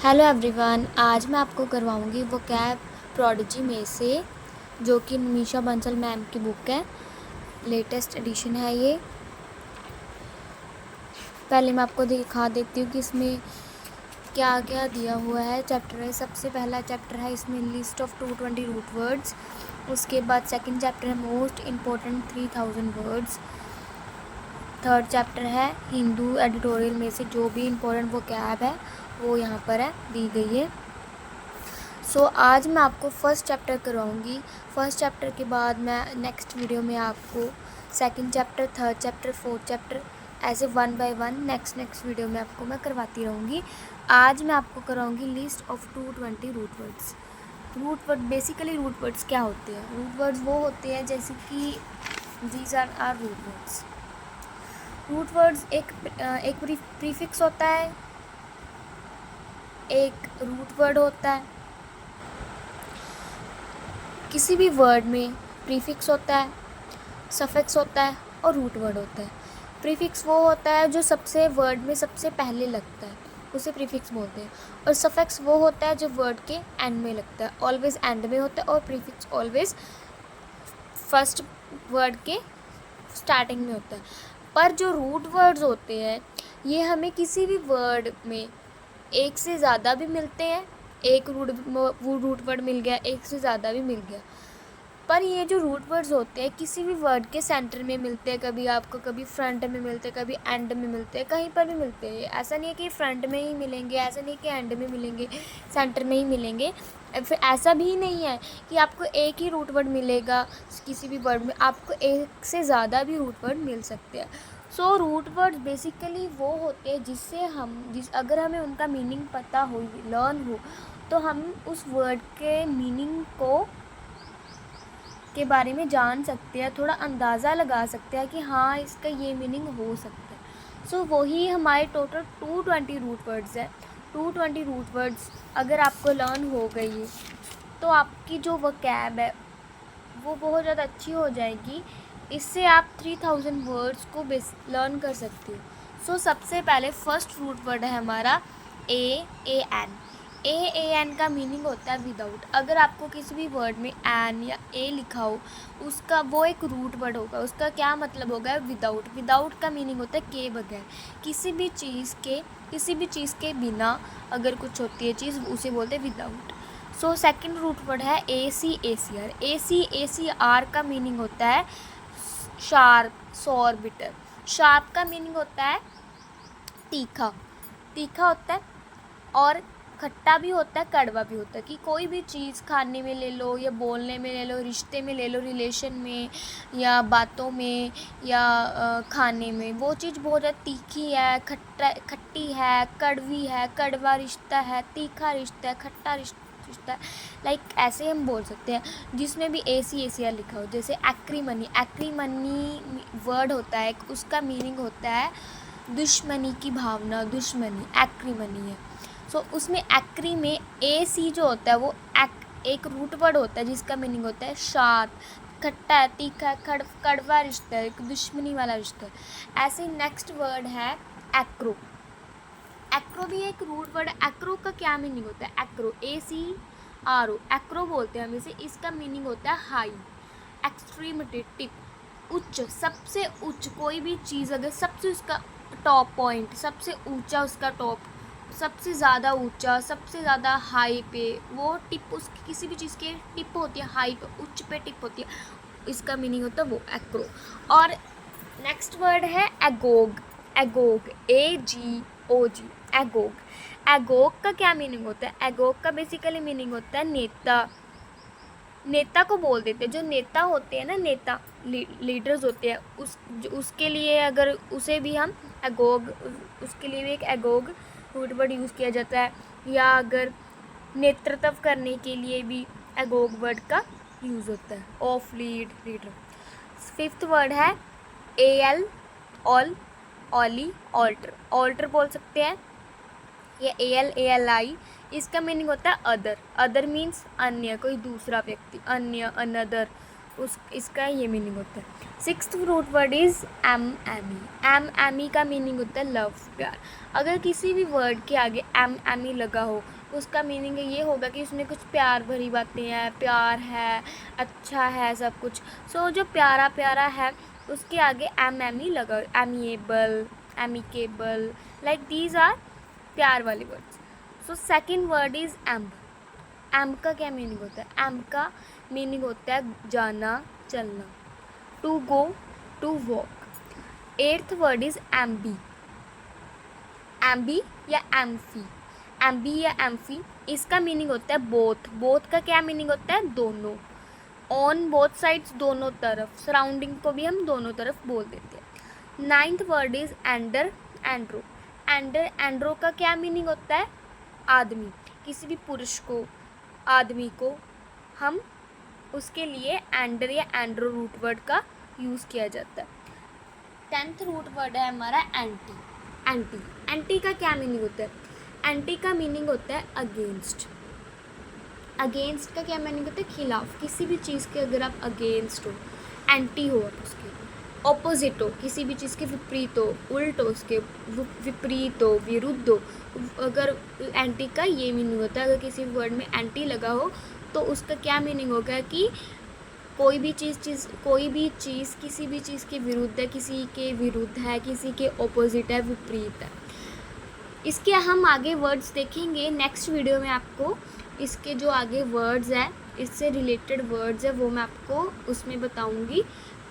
Hello everyone, आज मैं आपको करवाऊंगी वोकैब प्रोडिजी में से, जो कि निमिषा बंसल मैम की बुक है। लेटेस्ट एडिशन है ये। पहले मैं आपको दिखा देती हूँ कि इसमें क्या क्या दिया हुआ है। चैप्टर है, सबसे पहला चैप्टर है इसमें लिस्ट ऑफ 220 रूट वर्ड्स। उसके बाद सेकंड चैप्टर है most important 3000 words. Third chapter है हिंदू एडिटोरियल में से जो भी इम्पोर्टेंट वोकैब है वो यहाँ पर है, दी गई है। आज मैं आपको फर्स्ट चैप्टर करवाऊँगी। फर्स्ट चैप्टर के बाद मैं नेक्स्ट वीडियो में आपको second chapter, third chapter, fourth chapter ऐसे one by one next video में आपको मैं करवाती रहूँगी। आज मैं आपको कराऊँगी list of 220 root words. Root word basically root words क्या होते हैं? रूट वर्ड्स वो होते हैं जैसे कि these are root words. Root words एक प्रीफिक्स होता है, एक रूट वर्ड होता है। किसी भी वर्ड में प्रीफिक्स होता है, सफिक्स होता है और रूट वर्ड होता है। प्रीफिक्स वो होता है जो सबसे वर्ड में सबसे पहले लगता है, उसे प्रीफिक्स बोलते हैं। और सफिक्स वो होता है जो वर्ड के एंड में लगता है, ऑलवेज एंड में होता है। और प्रीफिक्स ऑलवेज फर्स्ट वर्ड के स्टार्टिंग में होता है। पर जो रूट वर्ड्स होते हैं ये हमें किसी भी वर्ड में एक से ज़्यादा भी मिलते हैं। एक रूट वर्ड मिल गया, एक से ज़्यादा भी मिल गया। पर ये जो रूट वर्ड्स होते हैं किसी भी वर्ड के सेंटर में मिलते हैं, कभी आपको कभी फ्रंट में मिलते हैं, कभी एंड में मिलते हैं, कहीं पर भी मिलते हैं। ऐसा नहीं है कि फ्रंट में ही मिलेंगे, ऐसा नहीं कि एंड में मिलेंगे, सेंटर में ही मिलेंगे। फिर ऐसा भी नहीं है कि आपको एक ही रूट वर्ड मिलेगा किसी भी वर्ड में, आपको एक से ज़्यादा भी रूट वर्ड मिल सकते हैं। रूट वर्ड्स बेसिकली वो होते हैं जिससे अगर हमें उनका मीनिंग पता हो, लर्न हो, तो हम उस वर्ड के मीनिंग के बारे में जान सकते हैं, थोड़ा अंदाज़ा लगा सकते हैं कि हाँ इसका ये मीनिंग हो सकता है। वही हमारे टोटल 220 रूट वर्ड्स है। 220 रूट वर्ड्स अगर आपको लर्न हो गई तो आपकी जो वोकैब है वो बहुत ज़्यादा अच्छी हो जाएगी। इससे आप 3000 वर्ड्स को लर्न कर सकते हो। सबसे पहले फर्स्ट रूट वर्ड है हमारा एन। एन का मीनिंग होता है विदाउट। अगर आपको किसी भी वर्ड में एन या ए लिखा हो, उसका वो एक रूट वर्ड होगा। उसका क्या मतलब होगा? विदाउट। विदाउट का मीनिंग होता है के बगैर, किसी भी चीज़ के बिना अगर कुछ होती है चीज़, उसे बोलते हैं विदाउट। सेकंड रूट वर्ड है ए सी आर का मीनिंग होता है शार्प, सॉर, बिटर। शार्प का मीनिंग होता है तीखा होता है, और खट्टा भी होता है, कड़वा भी होता है। कि कोई भी चीज़ खाने में ले लो या बोलने में ले लो, रिश्ते में ले लो, रिलेशन में या बातों में या खाने में, वो चीज़ बहुत ज़्यादा तीखी है, खट्टी है, कड़वी है, कड़वा रिश्ता है, तीखा रिश्ता है, खट्टा रिश्ता है। ऐसे हम बोल सकते हैं जिसमें भी ए सी आर लिखा हो। जैसे एक्रीमनी वर्ड होता है, उसका मीनिंग होता है दुश्मनी की भावना, दुश्मनी, एक्रीमनी है। उसमें एक्री में ए सी जो होता है वो एक रूट वर्ड होता है जिसका मीनिंग होता है शार्प, खट्टा है, तीखा है, कड़वा रिश्ता है, एक दुश्मनी वाला रिश्ता है। ऐसे नेक्स्ट वर्ड है एक्रो। एक्रो भी एक रूट वर्ड है। एक्रो का क्या मीनिंग होता है? एक्रो, ACRO, एक्रो बोलते हैं हम इसे। इसका मीनिंग होता है हाई, एक्सट्रीमिटी, टिप, उच्च, सबसे उच्च। कोई भी चीज़ अगर सबसे उसका टॉप पॉइंट, सबसे ऊंचा उसका टॉप, सबसे ज़्यादा ऊंचा, सबसे ज़्यादा हाई पे, वो टिप, उसकी किसी भी चीज़ की टिप होती है, हाई पे, उच्च पे टिप होती है, इसका मीनिंग होता है वो एक्रो। और नेक्स्ट वर्ड है एगोग। AGOG, एगोग का क्या मीनिंग होता है? एगोग का बेसिकली मीनिंग होता है नेता को बोल देते हैं। जो नेता होते हैं ना, नेता लीडर्स होते हैं, उसके लिए अगर उसे भी हम एगोग, उसके लिए भी एक एगोग रूट वर्ड यूज़ किया जाता है। या अगर नेतृत्व करने के लिए भी एगोग वर्ड का यूज़ होता है, ऑफ लीडर। फिफ्थ वर्ड है AL, ऑल, ऑली, ऑल्टर बोल सकते हैं, या ALI। इसका मीनिंग होता है अदर। अदर मीन्स अन्य, कोई दूसरा व्यक्ति, अन्य, अनदर। उस इसका ये मीनिंग होता है। Sixth root word is am ami. Am ami का मीनिंग होता है लव, प्यार। अगर किसी भी वर्ड के आगे एम एमी लगा हो उसका मीनिंग ये होगा कि उसमें कुछ प्यार भरी बातें हैं, प्यार है, अच्छा है सब कुछ। सो जो प्यारा प्यारा है उसके आगे एम एमी लगा, amiable, amicable, like these are प्यार वाले words. So second word is amb. Amb का क्या मीनिंग होता है? एम्ब का मीनिंग होता है जाना, चलना, to go, to walk. Eighth word is ambi. Ambi या एम्फी, एम्बी या एम्फी, इसका मीनिंग होता है बोथ। बोथ का क्या मीनिंग होता है? दोनों, ऑन बोथ साइड्स, दोनों तरफ, सराउंडिंग को भी हम दोनों तरफ बोल देते हैं। Ninth word is ander, andro. Ander, andro का क्या मीनिंग होता है? आदमी, किसी भी पुरुष को, आदमी को हम उसके लिए एंडर या एंड्रो रूट वर्ड का यूज़ किया जाता है। 10th रूट वर्ड है हमारा एंटी। एंटी, एंटी का क्या मीनिंग होता है? एंटी का मीनिंग होता है अगेंस्ट। अगेंस्ट का क्या मीनिंग होता है? खिलाफ, किसी भी चीज़ के अगर आप अगेंस्ट हो, एंटी हो आप उसके। ऑपोजिट हो, किसी भी चीज़ के विपरीत हो, उल्ट हो उसके, विपरीत हो, विरुद्ध हो। अगर एंटी का ये मीनिंग होता है, अगर किसी वर्ड में एंटी लगा हो तो उसका क्या मीनिंग होगा कि कोई भी चीज़ किसी भी चीज़ के विरुद्ध है, किसी के विरुद्ध है, किसी के ऑपोजिट है, विपरीत है। इसके हम आगे वर्ड्स देखेंगे नेक्स्ट वीडियो में। आपको इसके जो आगे वर्ड्स है, इससे रिलेटेड वर्ड्स है, वो मैं आपको उसमें बताऊंगी।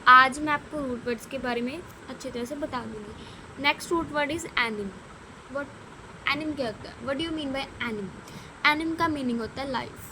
आज मैं आपको रूट वर्ड्स के बारे में अच्छी तरह से बता दूंगी। Next root word is anim. What, anim क्या होता है? What do you mean by anim? Anim का मीनिंग होता है लाइफ।